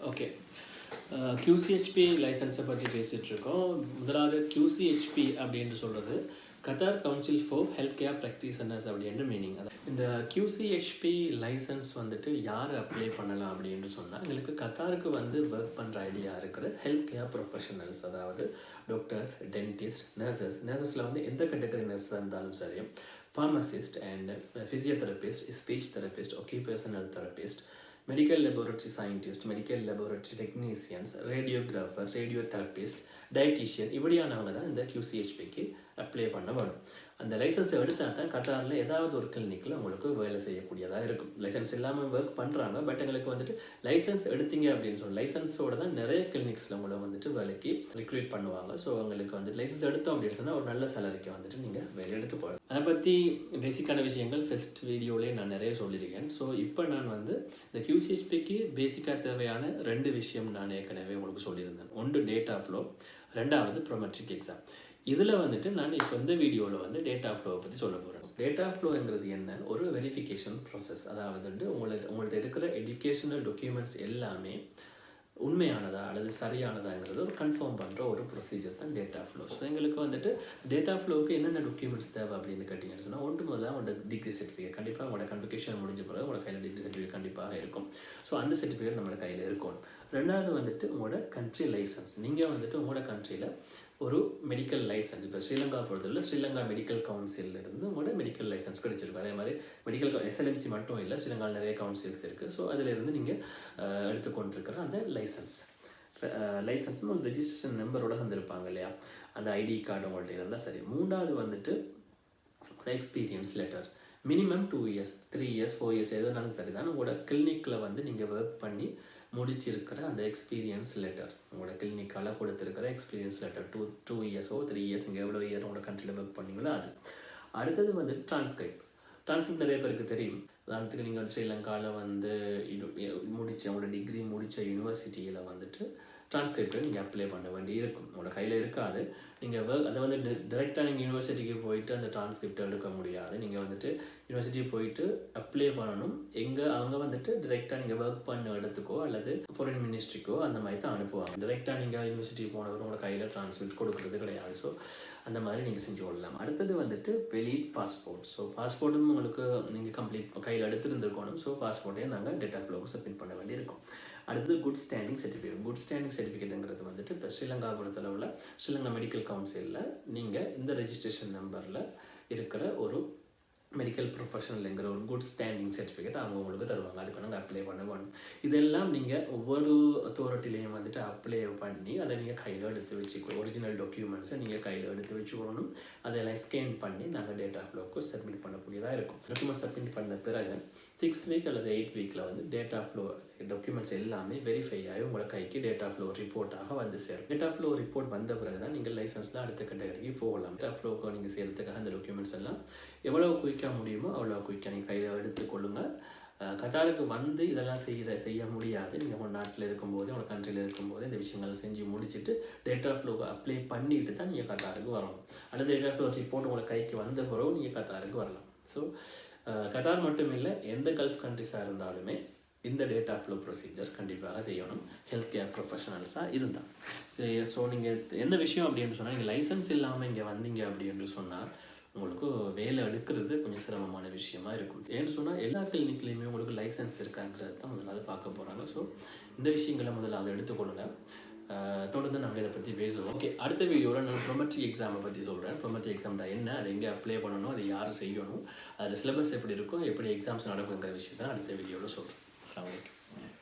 Okay, QCHP லைசன்ஸை பற்றி பேசிகிட்டு இருக்கோம். முதலாவது QCHP அப்படின்னு சொல்கிறது Qatar council for health care practitioners அப்படின்ற மீனிங். இந்த QCHP லைசன்ஸ் வந்துட்டு யார் அப்ளை பண்ணலாம் அப்படின்னு சொன்னால், எங்களுக்கு கத்தாருக்கு வந்து ஒர்க் பண்ணுற ஐடியா இருக்கிற ஹெல்த் கேர் ப்ரொஃபஷனல்ஸ், அதாவது டாக்டர்ஸ், டென்டிஸ்ட், நர்சஸில் வந்து எந்த கேட்டகரி நர்ஸாக இருந்தாலும் சரி, pharmacist and physiotherapist, speech therapist, ஒக்கியூபேஷனல் therapist, medical laboratory scientist, medical laboratory technicians, radiographer, radiotherapist, dietitian இப்படியானவங்க தான் இந்த QCHPக்கு அப்ளை பண்ண வேணும். அந்த லைசன்ஸை எடுத்தால் தான் கத்தாரில் ஏதாவது ஒரு கிளினிக்கில் உங்களுக்கு வேலை செய்யக்கூடியதாக இருக்கும். லைசன்ஸ் இல்லாமல் ஒர்க் பண்ணுறாங்க, பட் எங்களுக்கு வந்துட்டு லைசன்ஸ் எடுத்தீங்க அப்படின்னு சொல்லி லைசன்ஸோட தான் நிறைய கிளினிக்ஸில் உங்களை வந்துட்டு வேலைக்கு ரிக்ரூட் பண்ணுவாங்க. ஸோ உங்களுக்கு வந்துட்டு லைசன்ஸ் எடுத்தோம் அப்படின்னு சொன்னால் ஒரு நல்ல சேலரிக்கு வந்துட்டு நீங்கள் வேலை எடுத்து போகலாம். அதை பற்றி பேசிக்கான விஷயங்கள் ஃபர்ஸ்ட் வீடியோலேயே நான் நிறைய சொல்லியிருக்கேன். ஸோ இப்போ நான் வந்து இந்த QCHPக்கு பேசிக்காக தேவையான 2 விஷயம் நான் ஏற்கனவே உங்களுக்கு சொல்லியிருந்தேன். ஒன்று DataFlow, ரெண்டாவது ப்ரோமெட்ரிக் எக்ஸாம். இதில் வந்துட்டு நான் இப்போ இந்த வீடியோவில் வந்து DataFlowவை பற்றி சொல்ல போகிறேன். DataFlowங்கிறது என்ன? ஒரு வெரிஃபிகேஷன் ப்ராசஸ். அதாவது வந்து உங்கள்கிட்ட இருக்கிற எஜுகேஷனல் டாக்குமெண்ட்ஸ் எல்லாமே உண்மையானதா அல்லது சரியானதாங்கிறது ஒரு கன்ஃபார்ம் பண்ணுற ஒரு ப்ரொசீஜர் தான் DataFlow. ஸோ எங்களுக்கு வந்துட்டு DataFlowக்கு என்னென்ன டாக்குமெண்ட்ஸ் தேவை அப்படின்னு கேட்டிங்கன்னு சொன்னால், ஒன்று முதல்ல உங்களோட டிகிரி சர்டிஃபிகேட் கண்டிப்பாக உங்களோட கன்வொகேஷன் முடிஞ்ச பிறகு உங்களோட கையில் டிகிரி சர்டிஃபிகேட் கண்டிப்பாக இருக்கும். ஸோ அந்த சர்டிஃபிகேட் நம்மளோட கையில் இருக்கணும். ரெண்டாவது வந்துட்டு உங்களோட கண்ட்ரி லைசன்ஸ். நீங்கள் வந்துட்டு உங்களோட கண்ட்ரியில் ஒரு மெடிக்கல் லைசன்ஸ், இப்போ ஸ்ரீலங்கா பொறுத்தவரை ஸ்ரீலங்கா மெடிக்கல் கவுன்சிலிருந்து உங்களோட மெடிக்கல் லைசன்ஸ் கிடைச்சிருக்கும். அதே மாதிரி மெடிக்கல் SLMC மட்டும் இல்லை, ஸ்ரீலங்காவில் நிறைய கவுன்சில்ஸ் இருக்குது. ஸோ அதிலிருந்து நீங்கள் எடுத்துக்கொண்டிருக்கிற அந்த லைசன்ஸ்னு ஒரு ரெஜிஸ்ட்ரேஷன் நம்பரோட வந்திருப்பாங்க இல்லையா, அந்த ஐடி கார்டு உங்கள்கிட்ட இருந்தால் சரி. மூன்றாவது வந்துட்டு experience letter. Minimum 2 years, 3 years, 4 years எதுனாலும் சரி தான். உங்களோட கிளினிக்கில் வந்து நீங்கள் ஒர்க் பண்ணி முடிச்சிருக்கிற அந்த எக்ஸ்பீரியன்ஸ் லெட்டர், உங்களோட கிளினிக்கால் கொடுத்துருக்கிற எக்ஸ்பீரியன்ஸ் லெட்டர், 2 years, 3 years நீங்கள் எவ்வளோ இயர் உங்களோட கண்ட்ரியில் ஒர்க் பண்ணீங்களோ அது. அடுத்தது வந்து டிரான்ஸ்கிரிப்ட் நிறைய பேருக்கு தெரியும். உதாரணத்துக்கு நீங்கள் வந்து ஸ்ரீலங்காவில் வந்து உங்களோட டிகிரி முடித்த யூனிவர்சிட்டியில் வந்துட்டு டிரான்ஸ்கிரிப்டை நீங்கள் அப்ளை பண்ண வேண்டி இருக்கும். உங்களோட கையில் இருக்காது. நீங்கள் அதை வந்து டிரெக்டாக நீங்கள் யூனிவர்சிட்டிக்கு போயிட்டு அந்த டிரான்ஸ்கிரிப்டை எடுக்க முடியாது. நீங்கள் வந்துட்டு யூனிவர்சிட்டிக்கு போயிட்டு அப்ளை பண்ணணும். அவங்க வந்துட்டு டிரெக்டாக நீங்கள் ஒர்க் பண்ண இடத்துக்கோ அல்லது ஃபாரின் மினிஸ்ட்ரிக்கோ அந்த மாதிரி தான் அனுப்புவாங்க. டிரெக்டாக நீங்கள் யூனிவர்சிட்டிக்கு போனவரும் உங்களோட கையில் டிரான்ஸ்கிரிப்ட் கொடுக்குறது கிடையாது. ஸோ அந்த மாதிரி நீங்கள் செஞ்சு கொள்ளலாம். அடுத்தது வந்துட்டு வெலிட் பாஸ்போர்ட். ஸோ பாஸ்போர்ட்டும் உங்களுக்கு நீங்கள் கம்ப்ளீட் கையில் எடுத்துருந்துருக்கணும். ஸோ பாஸ்போர்ட்டையும் நாங்கள் DataFlowக்கு சப்மிட் பண்ண வேண்டியிருக்கும். அடுத்தது good standing certificate. Good standing சர்டிஃபிகேட்டுங்கிறது வந்துட்டு இப்போ ஸ்ரீலங்கா பொறுத்தளவில் ஸ்ரீலங்கா மெடிக்கல் கவுன்சிலில் நீங்கள் இந்த ரெஜிஸ்ட்ரேஷன் நம்பரில் இருக்கிற ஒரு மெடிக்கல் ப்ரொஃபஷனல்ங்கிற ஒரு குட் ஸ்டாண்டிங் சர்டிஃபிகேட் அவங்க உங்களுக்கு தருவாங்க. அதுக்கு நாங்கள் அப்ளை பண்ண வேணும். இதெல்லாம் நீங்கள் ஒவ்வொரு அத்தாரிட்டிலையும் வந்துட்டு அப்ளை பண்ணி அதை நீங்கள் கையில் எடுத்து வச்சுக்கணும். ஒரிஜினல் டாக்குமெண்ட்ஸை நீங்கள் கையில் எடுத்து வச்சுக்கணும். அதெல்லாம் ஸ்கேன் பண்ணி நாங்கள் DataFlowக்கு சப்மிட் பண்ணக்கூடியதாக இருக்கும். டாக்குமெண்ட் சப்மிட் பண்ண பிறகு 6 week அல்லது 8 weekல வந்து DataFlow டாக்குமெண்ட்ஸ் எல்லாமே வெரிஃபை ஆகி உங்களோட கைக்கு DataFlow ரிப்போர்ட்டாக வந்து சேரும். DataFlow ரிப்போர்ட் வந்த பிறகு தான் நீங்கள் லைசன்ஸில் அடுத்த கேட்டகரிக்கு போகலாம். DataFlowக்கு நீங்கள் செய்கிறதுக்காக அந்த டாக்குமெண்ட்ஸ் எல்லாம் எவ்வளோ குயிக்காக முடியுமோ அவ்வளோ குயிக்காக நீங்கள் கையில் எடுத்துக்கொள்ளுங்கள். கத்தாருக்கு வந்து இதெல்லாம் செய்ய முடியாது. நீங்கள் உங்கள் நாட்டில் இருக்கும்போது உங்கள் கண்ட்ரியில் இருக்கும்போது இந்த விஷயங்கள் செஞ்சு முடிச்சுட்டு DataFlowக்கு அப்ளை பண்ணிட்டு தான் நீங்கள் கத்தாருக்கு வரணும். அல்லது DataFlow ரிப்போர்ட் உங்களை கைக்கு வந்த பிறகு நீங்கள் கத்தாருக்கு வரலாம். ஸோ கத்தார் மட்டும் இல்லை, எந்த கல்ஃப் கண்ட்ரிஸாக இருந்தாலுமே இந்த DataFlow ப்ரொசீஜர் கண்டிப்பாக செய்யணும், ஹெல்த் கேர் ப்ரொஃபஷனல்ஸாக இருந்தால். சரி, ஸோ நீங்கள் என்ன விஷயம் அப்படின்னு சொன்னால், நீங்கள் லைசன்ஸ் இல்லாமல் இங்கே வந்தீங்க அப்படின்னு சொன்னால் உங்களுக்கு வேலை எடுக்கிறது கொஞ்சம் சிரமமான விஷயமா இருக்கும். ஏன்னு சொன்னால் எல்லா கிளினிக்லேயுமே உங்களுக்கு லைசன்ஸ் இருக்காங்கிறது தான் முதலாவது பார்க்க போகிறாங்க. ஸோ இந்த விஷயங்களை முதல்ல அதை எடுத்துக்கொள்ளுங்க. தொடர்ந்து நாங்கள் இதை பற்றி பேசுவோம். ஓகே, அடுத்த வீடியோவில் நான் ப்ரோமெட்ரிக் எக்ஸாமை பற்றி சொல்கிறேன். ப்ரோமெட்ரிக் எக்ஸாம்டா என்ன, அதை எங்கே அப்ளை பண்ணணும், அதை யார் செய்யணும், அதில் சிலபஸ் எப்படி இருக்கும், எப்படி எக்ஸாம்ஸ் நடக்குங்கிற விஷயத்தை அடுத்த வீடியோவில் சொல்கிறேன். அஸ்ஸலாமு அலைக்கும்.